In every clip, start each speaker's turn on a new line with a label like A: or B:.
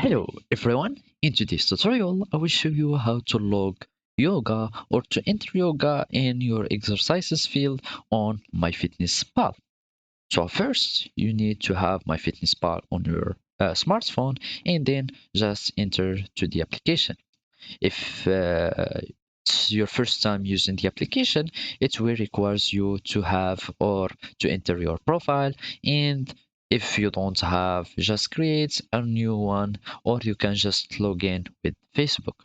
A: Hello everyone, in today's tutorial I will show you how to log yoga or to enter yoga in your exercises field on Myfitnesspal. So first you need to have Myfitnesspal on your smartphone and then just enter to the application. If it's your first time using the application, it will requires you to have or to enter your profile. And if you don't have, just create a new one, or you can just log in with Facebook.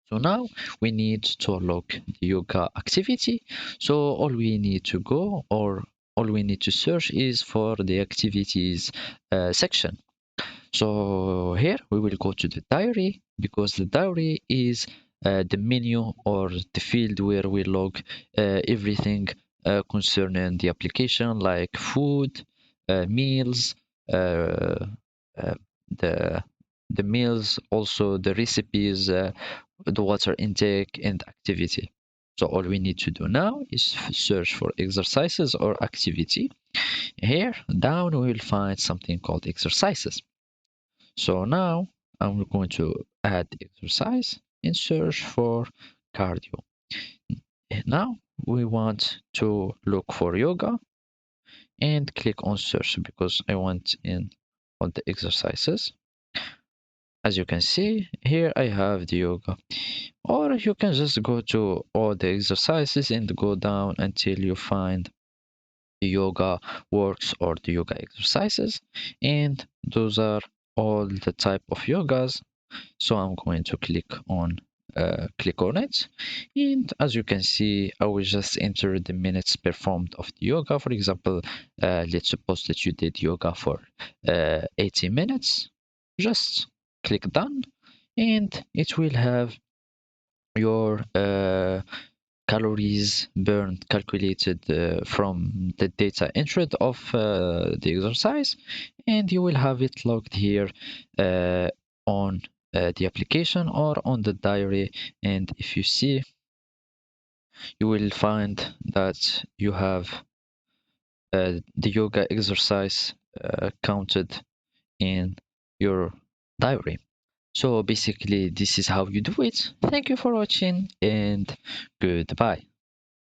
A: So now we need to log the yoga activity. So all we need to go or all we need to search is for the activities section. So here we will go to the diary because the diary is the menu or the field where we log everything concerning the application like food, meals, uh, uh, the the meals, also the recipes, the water intake and activity. So all we need to do now is search for exercises or activity. Here down we will find something called exercises. So now I'm going to add exercise and search for cardio. And now we want to look for yoga and click on search because I want in on the exercises. As you can see here I have the yoga, or you can just go to all the exercises and go down until you find the yoga works or the yoga exercises, and those are all the type of yogas. So I'm going to click on it, and as you can see I will just enter the minutes performed of the yoga. For example, let's suppose that you did yoga for 80 minutes. Just click done and it will have your calories burned calculated from the data entered of the exercise, and you will have it logged here on the application or on the diary. And if you see, you will find that you have the yoga exercise counted in your diary. So basically this is how you do it. Thank you for watching and goodbye.